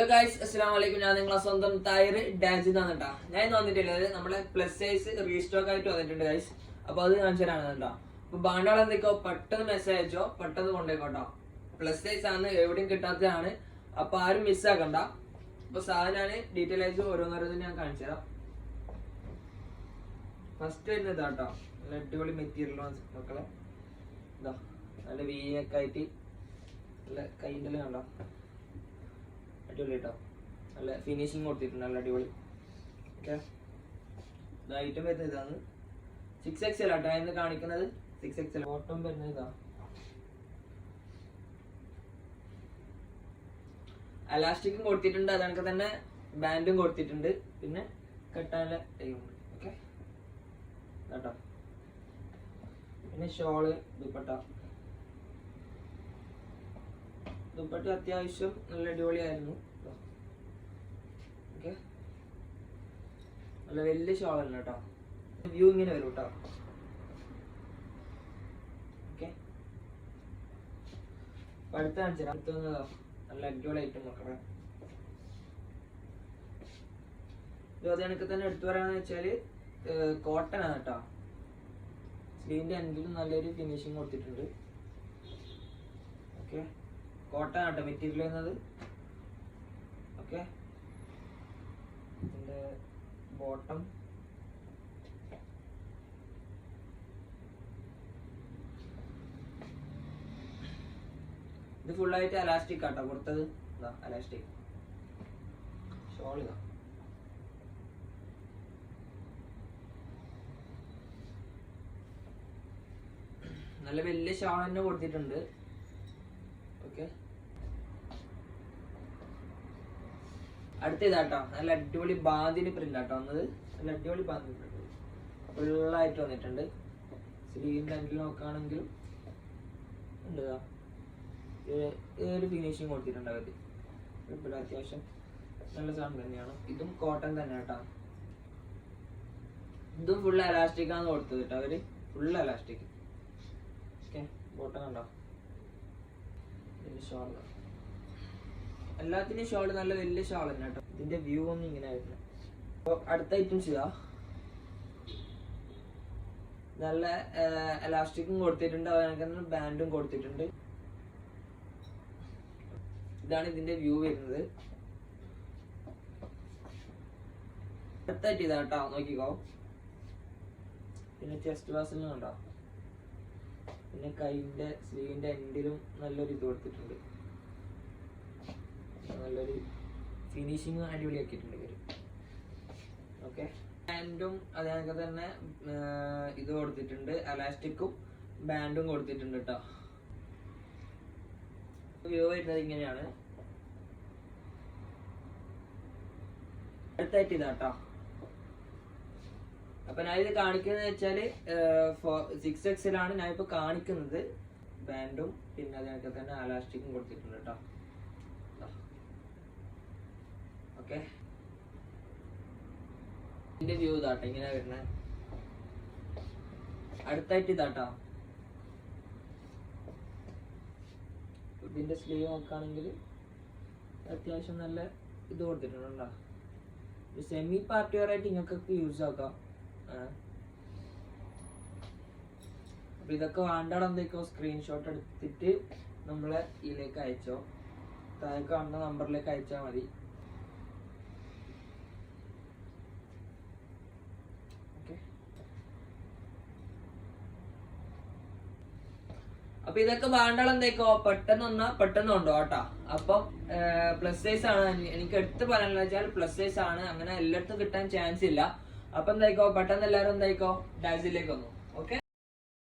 Hello guys, അസ്സലാമു അലൈക്കും. ഞാൻ നിങ്ങളെ സ്വന്തം തായർ ഡാജ് എന്നാണ് കേട്ടോ. ഞാൻ ഇന്ന് വന്നിട്ടുള്ളത് നമ്മളെ പ്ലസ് സൈസ് റീസ്റ്റോക്ക് ആയിട്ട് വന്നിട്ടുണ്ട് ഗൈസ്. അപ്പൊ അത് കാണിച്ചു തരാണ് കേട്ടോ. അപ്പൊ ബാണ്ടാൾ എന്തൊക്കെയോ പെട്ടെന്ന് മെസ്സേജ് അയച്ചോ, പെട്ടെന്ന് കൊണ്ടേക്കോട്ടോ. പ്ലസ് സൈസ് ആണ്, എവിടെയും കിട്ടാത്തതാണ്. അപ്പൊ ആരും മിസ്സാക്കണ്ട. അപ്പൊ സാധനമാണ്, ഡീറ്റെയിൽ ആയിട്ട് ഓരോന്നോരോന്ന് ഞാൻ കാണിച്ചു തരാം. ഫസ്റ്റ് വരുന്നത് ഇതാട്ടോ, നല്ല അടിപൊളി മെറ്റീരിയൽ മക്കളെ. ഇതാ നല്ല വീനൊക്കെ ആയിട്ട് നല്ല കൈൻ്റെ കണ്ടോ, അടിപൊളി കേട്ടോ. നല്ല ഫിനിഷിങ് കൊടുത്തിട്ടുണ്ട്, നല്ല അടിപൊളി. ഓക്കെ, ഐറ്റം വരുന്നത് ഇതാണ്. 6XL ആട്ടോ ഇന്ന് കാണിക്കുന്നത്. 6XL ബോട്ടം വരുന്നത് ഇതാ. അലാസ്റ്റിക്കും കൊടുത്തിട്ടുണ്ട്, അതൊക്കെ തന്നെ ബാൻഡും കൊടുത്തിട്ടുണ്ട്. പിന്നെ കെട്ടാനുള്ള ടൈമുണ്ട്. ഓക്കെ കേട്ടോ. പിന്നെ ഷോള്, ദുപ്പട്ട അത്യാവശ്യം നല്ല അടിപൊളിയായിരുന്നു. ഓക്കെ, നല്ല വലിയ ഷോളല്ല കേട്ടോ. വ്യൂ ഇങ്ങനെ വരും കേട്ടോ. ഓക്കെ, അടുത്ത കാണിച്ചു തരാം. അടുത്തുന്നതോ നല്ല അടിപൊളി ഐറ്റം നോക്കണേ. ഇത് എനിക്ക് തന്നെ എടുത്തു പറയാന്ന് വെച്ചാല് കോട്ടൺ ആണ് കേട്ടോ. സ്ലീവിന്റെ എൻഡിലും നല്ലൊരു ഫിനിഷിങ് കൊടുത്തിട്ടുണ്ട്. ഓക്കെ, കോട്ടൺ ആട്ടോ മെറ്റീരിയൽ വരുന്നത്. ഓക്കെ, ഇതിന്റെ ബോട്ടം ഇത് ഫുള്ളായിട്ട് അലാസ്റ്റിക് ആട്ടോ കൊടുത്തത്. ഇതാ അലാസ്റ്റിക് ഷോൾ. ഇതാ നല്ല വലിയ ഷോൾ തന്നെ കൊടുത്തിട്ടുണ്ട്. ഓക്കെ, അടുത്ത ഇതാട്ടോ, നല്ല അടിപൊളി ബാന്തിന് പ്രിന്റ് ആട്ടോ വന്നത്. നല്ല അടിപൊളി ബാന്തിന് പ്രിന്റ് ഫുള്ളായിട്ട് വന്നിട്ടുണ്ട്. സ്ലീവിന്റെ എൻഡിൽ നോക്കുകയാണെങ്കിലും ഉണ്ട്. ഒരു ഫിനിഷിങ് കൊടുത്തിട്ടുണ്ട് അവർ. ഇപ്പോൾ അത്യാവശ്യം നല്ല സാധനം തന്നെയാണ്. ഇതും കോട്ടൺ തന്നെ കേട്ടോ. ഇതും ഫുൾ അലാസ്റ്റിക് ആണ് കൊടുത്തത് കേട്ടോ അവര്. Full elastic. ഓക്കെ, ബോട്ടം കണ്ടോ, ഷോൾ. എല്ലാത്തിനും ഷോൾ നല്ല വലിയ ഷോൾ തന്നെ കേട്ടോ. ഇതിന്റെ വ്യൂ ഒന്നും ഇങ്ങനെ ആയിരുന്നു. അപ്പോൾ അടുത്ത ഐറ്റംസ് ഇതാ. നല്ല എലാസ്റ്റിക്കും കൊടുത്തിട്ടുണ്ട്, അതിനൊക്കെ ബാൻഡും കൊടുത്തിട്ടുണ്ട്. ഇതാണ് ഇതിന്റെ വ്യൂ വരുന്നത്. അടുത്തായിട്ട് ഇതാ കേട്ടോ, നോക്കിക്കോ. പിന്നെ ചെസ്റ്റ് വാസിലും കണ്ടോ. പിന്നെ കൈന്റെ സ്ലീവിന്റെ എൻഡിലും നല്ലൊരു ഇത് കൊടുത്തിട്ടുണ്ട്. നല്ലൊരു ഫിനിഷിങ് അടിപൊളിയാക്കിയിട്ടുണ്ട് ഇവര്. ഓക്കെ, ബാൻഡും അതിനൊക്കെ തന്നെ ഇത് കൊടുത്തിട്ടുണ്ട്. അലാസ്റ്റിക്കും ബാൻഡും കൊടുത്തിട്ടുണ്ട് കേട്ടോ. വ്യൂ വരുന്നത് ഇങ്ങനെയാണ്. അടുത്തായിട്ട് ഇതാട്ടോ. അപ്പൊ ഞാൻ ഇത് കാണിക്കുന്നത് വെച്ചാല് 6XL ആണ് ഞാൻ ഇപ്പൊ കാണിക്കുന്നത്. ബാൻഡും പിന്നെ അതിനൊക്കെ തന്നെ അലാസ്റ്റിക്കും കൊടുത്തിട്ടുണ്ട് കേട്ടോ. ഓക്കെ, ഇതിന്റെ വ്യൂ ഇതാട്ടോ, ഇങ്ങനെ വരുന്നത്. അടുത്തായിട്ട് ഇതാട്ടോ, ഇതിന്റെ സ്ലീവ് നോക്കുകയാണെങ്കിൽ അത്യാവശ്യം നല്ല ഇത് കൊടുത്തിട്ടുണ്ടോ. സെമി പാർട്ടി വെയർ ആയിട്ട് ഇങ്ങൾക്കൊക്കെ യൂസ് ആക്കാം. അപ്പൊ ഇതൊക്കെ വേണ്ടാടെ എന്തൊക്കെയോ സ്ക്രീൻഷോട്ട് എടുത്തിട്ട് നമ്മളെ ഇതിലേക്ക് അയച്ചോ, താഴെ കാണുന്ന നമ്പറിലേക്ക് അയച്ചാൽ മതി. അപ്പൊ ഇതൊക്കെ വേണ്ടാൾ എന്തേക്കോ പെട്ടെന്ന് ഉണ്ടോ കേട്ടോ. അപ്പം പ്ലസ് സൈസ് ആണ്. എനിക്ക് എടുത്ത് പറയാനുള്ള വെച്ചാൽ പ്ലസ് സൈസ് ആണ്. അങ്ങനെ എല്ലായിടത്തും കിട്ടാൻ ചാൻസ് ഇല്ല. അപ്പൊ എന്തായിക്കോ പെട്ടെന്ന് എല്ലാവരും എന്തായിക്കോ ഡാൻസിലേക്ക് വന്നു.